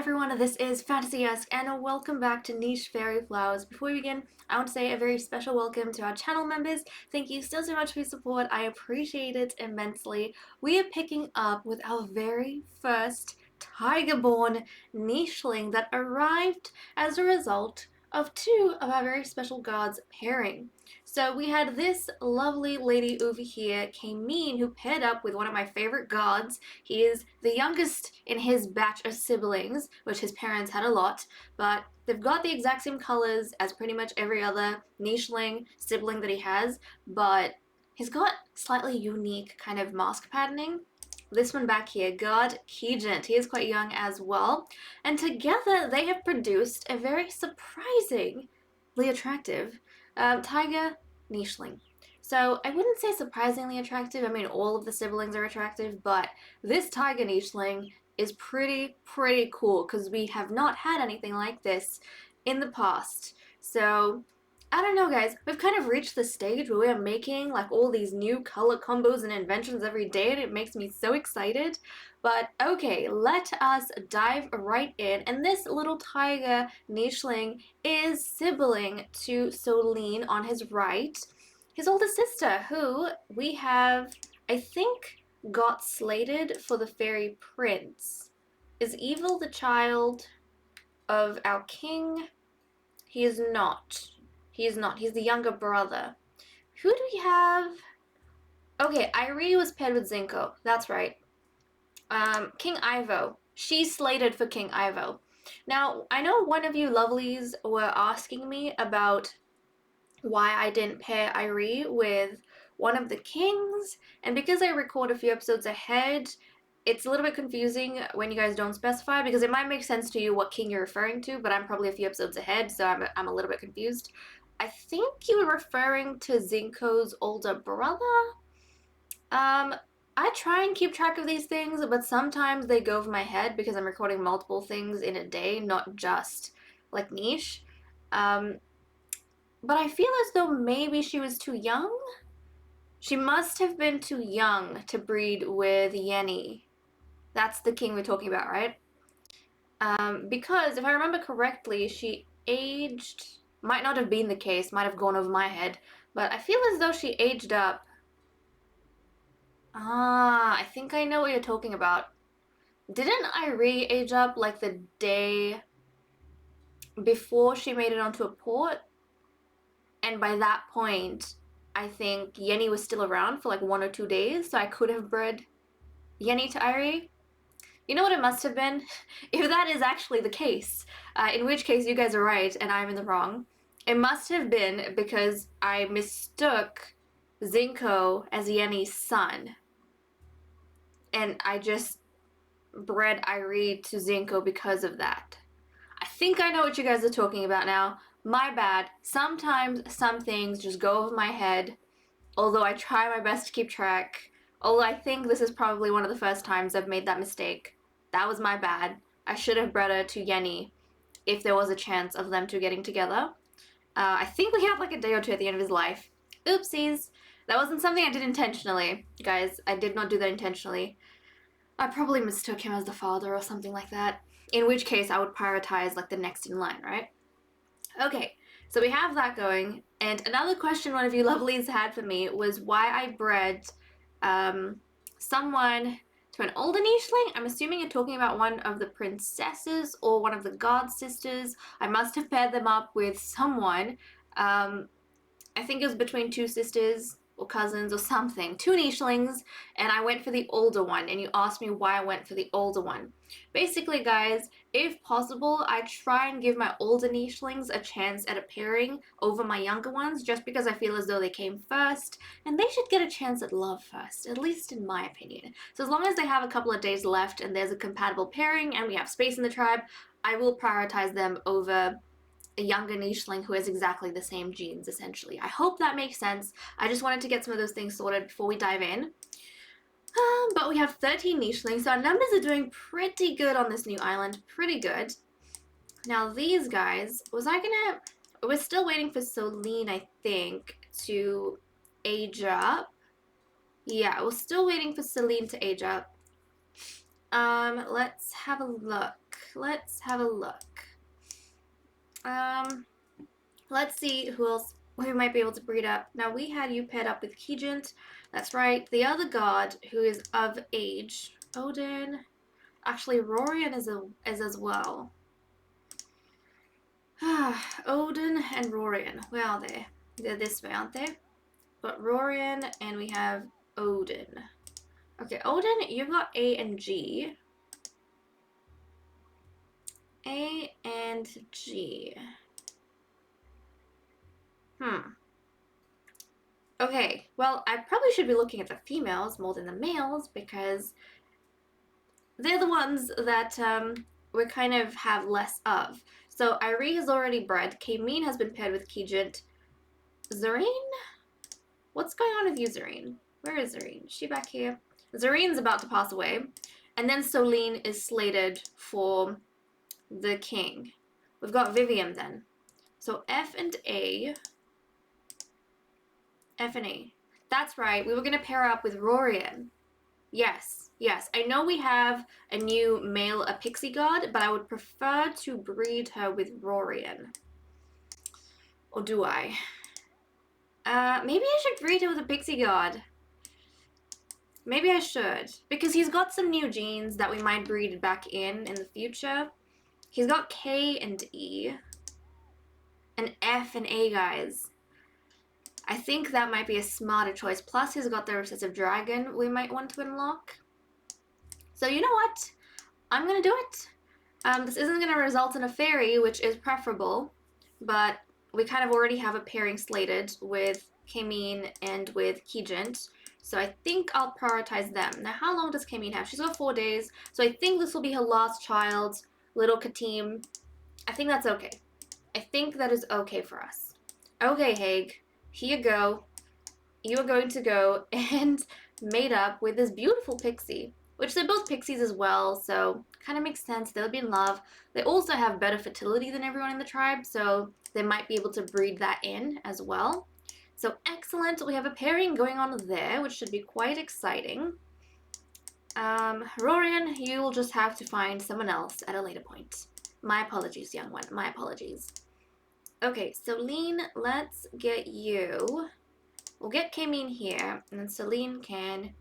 everyone, this is Fantasy-esque and welcome back to Niche Faerie Flowers. Before we begin, I want to say a very special welcome to our channel members. Thank you so much for your support. I appreciate it immensely. We are picking up with our very first Tiger-born Nicheling that arrived as a result of two of our very special gods pairing. So we had this lovely lady over here, Kamin, who paired up with one of my favorite gods. He is the youngest in his batch of siblings, which his parents had a lot, but they've got the exact same colors as pretty much every other Nicheling sibling that he has, but he's got slightly unique kind of mask patterning. This one back here, God Kegent, he is quite young as well, and together they have produced a very surprisingly attractive Tiger Nicheling. So I wouldn't say surprisingly attractive. I mean, all of the siblings are attractive, but this Tiger Nicheling is pretty cool because we have not had anything like this in the past. So I don't know, guys. We've kind of reached the stage where we are making like all these new color combos and inventions every day, and it makes me so excited. But okay, let us dive right in. And this little tiger nicheling is sibling to Soline on his right, his older sister, who we have, I think, got slated for the fairy prince. Is Evil the child of our king? He is not. He is not. He's the younger brother. Who do we have? Okay, Irie was paired with Zinco. That's right. King Ivo. She's slated for King Ivo. Now, I know one of you lovelies were asking me about why I didn't pair Irie with one of the kings, and because I record a few episodes ahead, it's a little bit confusing when you guys don't specify, because it might make sense to you what king you're referring to, but I'm probably a few episodes ahead, so I'm a little bit confused. I think you were referring to Zinco's older brother? I try and keep track of these things, but sometimes they go over my head because I'm recording multiple things in a day, not just, like, niche. But I feel as though maybe she was too young? She must have been too young to breed with Yenny. That's the king we're talking about, right? Because if I remember correctly, she aged... Might not have been the case, might have gone over my head, but I feel as though she aged up. Ah, I think I know what you're talking about. Didn't Irie age up like the day before she made it onto a port? And by that point, I think Yenny was still around for like 1 or 2 days, so I could have bred Yenny to Irie. You know what it must have been? If that is actually the case, in which case you guys are right and I'm in the wrong. It must have been because I mistook Zinco as Yenny's son. And I just bred Irie to Zinco because of that. I think I know what you guys are talking about now. My bad. Sometimes some things just go over my head, although I try my best to keep track. Although I think this is probably one of the first times I've made that mistake. That was my bad. I should have bred her to Yenny if there was a chance of them two getting together. I think we have like a day or two at the end of his life. Oopsies. That wasn't something I did intentionally. Guys, I did not do that intentionally. I probably mistook him as the father or something like that. In which case I would prioritize like the next in line, right? Okay, so we have that going. And another question one of you lovelies had for me was why I bred someone to an older nicheling. I'm assuming you're talking about one of the princesses or one of the god sisters. I must have paired them up with someone. I think it was between two sisters or cousins or something, two nichelings, and I went for the older one, and you asked me why I went for the older one. Basically, guys, if possible, I try and give my older nichelings a chance at a pairing over my younger ones, just because I feel as though they came first, and they should get a chance at love first, at least in my opinion. So as long as they have a couple of days left and there's a compatible pairing and we have space in the tribe, I will prioritize them over a younger nicheling who has exactly the same genes, essentially. I hope that makes sense. I just wanted to get some of those things sorted before we dive in. But we have 13 nichelings, so our numbers are doing pretty good on this new island. Pretty good. Now these guys, we're still waiting for Soline, I think, to age up. Yeah, we're still waiting for Celine to age up. Let's have a look. Let's have a look. Let's see who else we might be able to breed up. Now, we had you paired up with Kijant. That's right. The other god who is of age, Odin. Actually, Rorion is as well. Odin and Rorion. Where are they? They're this way, aren't they? But Rorion and we have Odin. Okay, Odin, you've got A and G. A and G. Okay, well, I probably should be looking at the females more than the males because they're the ones that we kind of have less of. So Irie has already bred. Kameen has been paired with Kijant. Zareen? What's going on with you, Zareen? Where is Zareen? Is she back here? Zareen's about to pass away. And then Solene is slated for the king. We've got Vivian then. So F and A. F and A. That's right. We were going to pair up with Rorion. Yes, yes. I know we have a new male, a pixie god, but I would prefer to breed her with Rorion. Or do I? Maybe I should breed her with a pixie god. Maybe I should. Because he's got some new genes that we might breed back in the future. He's got K and E. And F and A, guys. I think that might be a smarter choice. Plus, he's got the recessive dragon we might want to unlock. So you know what? I'm going to do it. This isn't going to result in a fairy, which is preferable. But we kind of already have a pairing slated with Kameen and with Kijant. So I think I'll prioritize them. Now, how long does Kameen have? She's got 4 days. So I think this will be her last child, little Katim. I think that's okay. I think that is okay for us. Okay, Haig. Here you go. You are going to go and mate up with this beautiful pixie, which they're both pixies as well, so kind of makes sense. They'll be in love. They also have better fertility than everyone in the tribe, so they might be able to breed that in as well. So excellent. We have a pairing going on there, which should be quite exciting. Rorion, you will just have to find someone else at a later point. My apologies, young one. My apologies. Okay, Celine, let's get you. We'll get Kameen here, and then Celine can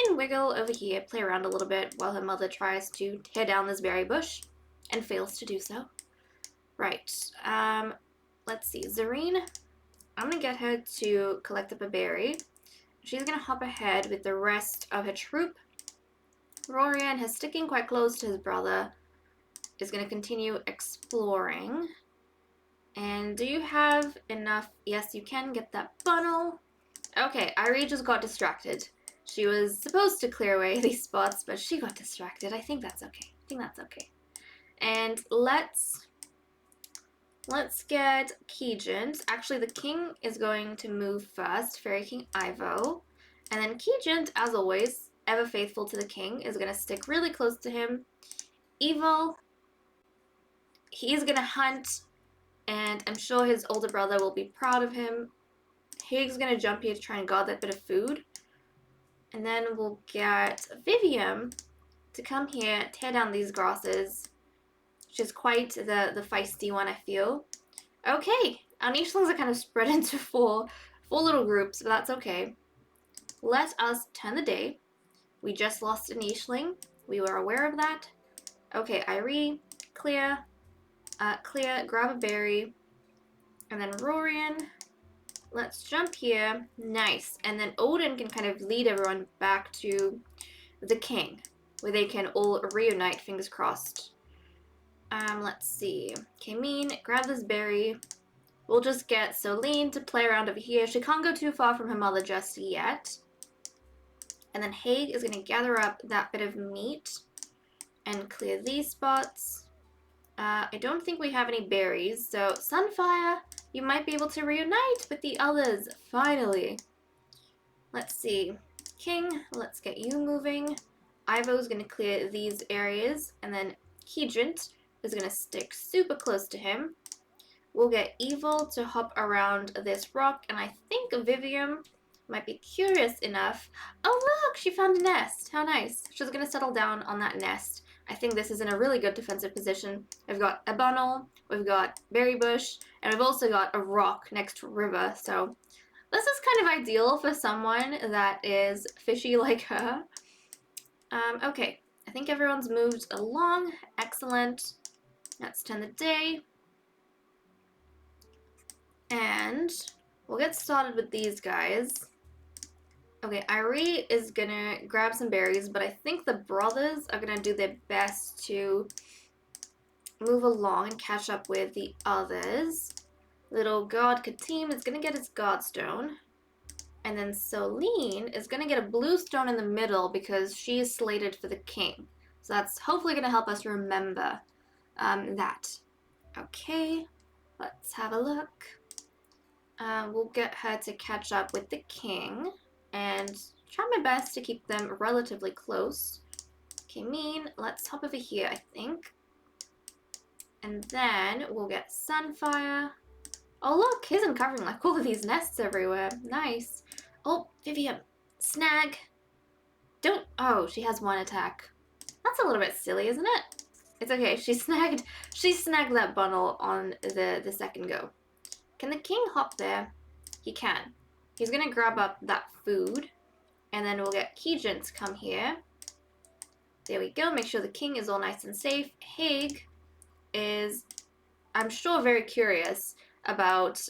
wiggle over here, play around a little bit while her mother tries to tear down this berry bush and fails to do so. Right, let's see. Zareen, I'm gonna get her to collect up a berry. She's gonna hop ahead with the rest of her troop. Rorion, who's sticking quite close to his brother, is gonna continue exploring. And do you have enough? Yes, you can get that funnel. Okay, Irie just got distracted. She was supposed to clear away these spots, but she got distracted. I think that's okay. I think that's okay. And let's get Kijant. Actually, the king is going to move first, Faerie King Ivo. And then Kijant, as always, ever faithful to the king, is going to stick really close to him. Evil, he's going to hunt, and I'm sure his older brother will be proud of him. Haig's going to jump here to try and guard that bit of food. And then we'll get Vivian to come here, tear down these grasses. She's quite the feisty one, I feel. Okay, our Nichelings are kind of spread into four little groups, but that's okay. Let us turn the day. We just lost a Nicheling. We were aware of that. Okay, Irie, clear, grab a berry, and then Rorion. Let's jump here. Nice. And then Odin can kind of lead everyone back to the king, where they can all reunite, fingers crossed. Let's see. Kameen, grab this berry. We'll just get Celine to play around over here. She can't go too far from her mother just yet. And then Haig is going to gather up that bit of meat and clear these spots. I don't think we have any berries, so Sunfire, you might be able to reunite with the others, finally. Let's see. King, let's get you moving. Ivo's going to clear these areas, and then Kijant is going to stick super close to him. We'll get Evil to hop around this rock, and I think Vivian might be curious enough. Oh, look, she found a nest. How nice. She's going to settle down on that nest I think this is in a really good defensive position. We've got a funnel, we've got berry bush, and we've also got a rock next to a river. So this is kind of ideal for someone that is fishy like her. Okay, I think everyone's moved along. Excellent. Let's turn the day. And we'll get started with these guys. Okay, Irie is gonna grab some berries, but I think the brothers are gonna do their best to move along and catch up with the others. Little god Katim is gonna get his godstone. And then Celine is gonna get a blue stone in the middle because she is slated for the king. So that's hopefully gonna help us remember that. Okay, let's have a look. We'll get her to catch up with the king and try my best to keep them relatively close. Okay, let's hop over here, I think. And then we'll get Sunfire. Oh look, he's uncovering like all of these nests everywhere. Nice. Oh, Vivian, snag. Don't, oh, she has one attack. That's a little bit silly, isn't it? It's okay, she snagged that bundle on the second go. Can the king hop there? He can. He's gonna grab up that food, and then we'll get Kijin to come here. There we go, make sure the king is all nice and safe. Haig is, I'm sure, very curious about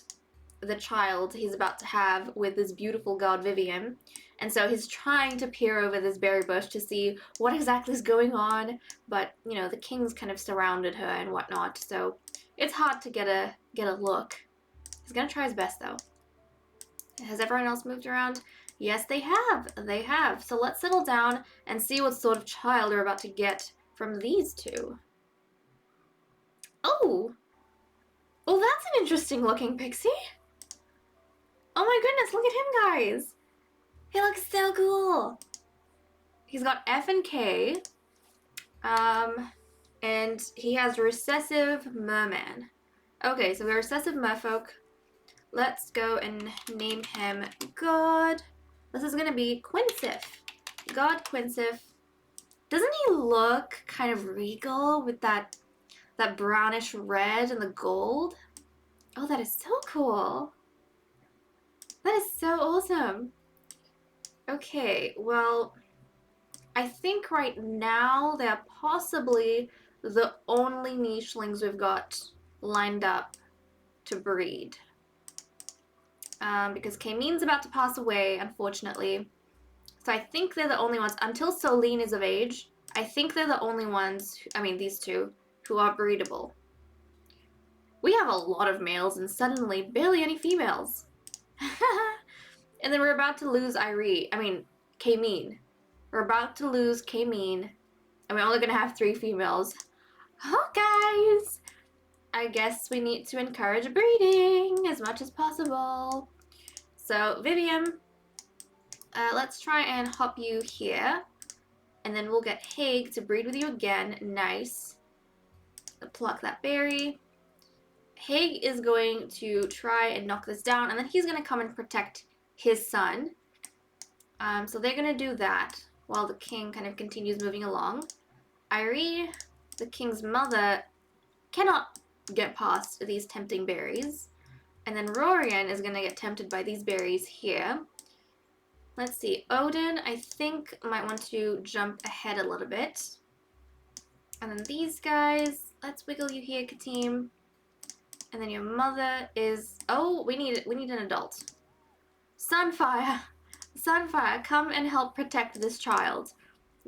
the child he's about to have with this beautiful god Vivian. And so he's trying to peer over this berry bush to see what exactly is going on, but you know, the king's kind of surrounded her and whatnot, so it's hard to get a look. He's gonna try his best though. Has everyone else moved around? Yes, they have. They have. So let's settle down and see what sort of child we're about to get from these two. Oh! Oh, that's an interesting looking pixie. Oh my goodness, look at him, guys. He looks so cool. He's got F and K. And he has recessive merman. Okay, so we're recessive merfolk. Let's go and name him God. This is gonna be Quinsif. God Quinsif. Doesn't he look kind of regal with that brownish red and the gold? Oh, that is so cool. That is so awesome. Okay, well, I think right now they're possibly the only nichelings we've got lined up to breed. Because Kaymin's about to pass away, unfortunately. So I think they're the only ones, until Celine is of age, I think they're the only ones, I mean these two, who are breedable. We have a lot of males and suddenly barely any females. And then we're about to lose Kaymin. We're about to lose Kaymin, and we're only gonna have 3 females. Oh, guys! I guess we need to encourage breeding as much as possible. So, Vivian, let's try and hop you here, and then we'll get Haig to breed with you again. Nice. Pluck that berry. Haig is going to try and knock this down, and then he's going to come and protect his son. So they're going to do that while the king kind of continues moving along. Irie, the king's mother, cannot get past these tempting berries. And then Rorian is going to get tempted by these berries here. Let's see. Odin, I think, might want to jump ahead a little bit. And then these guys, let's wiggle you here, Katim. And then your mother is... Oh, we need an adult. Sunfire! Sunfire, come and help protect this child.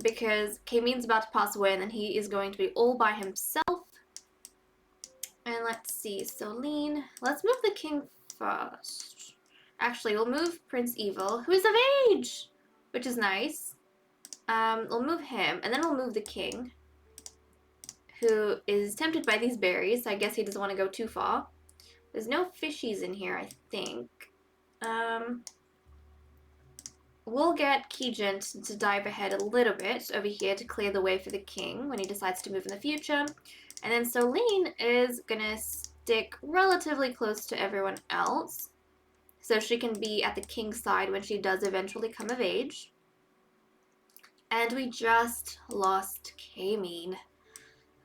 Because Kaymin's about to pass away and then he is going to be all by himself. And let's see, Celine. Let's move the king first. Actually, we'll move Prince Evil, who is of age! Which is nice. We'll move him, and then we'll move the king, who is tempted by these berries, so I guess he doesn't want to go too far. There's no fishies in here, I think. We'll get Kijin to dive ahead a little bit over here to clear the way for the king when he decides to move in the future. And then Celine is gonna stick relatively close to everyone else, so she can be at the king's side when she does eventually come of age. And we just lost Kameen.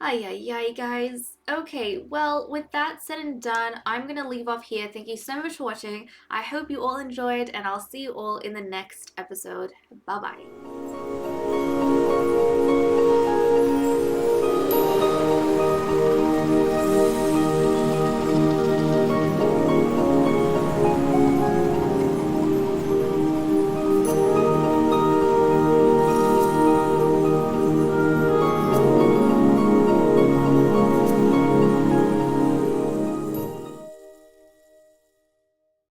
Ay, ay, ay, guys. Okay, well, with that said and done, I'm gonna leave off here. Thank you so much for watching. I hope you all enjoyed, and I'll see you all in the next episode. Bye bye.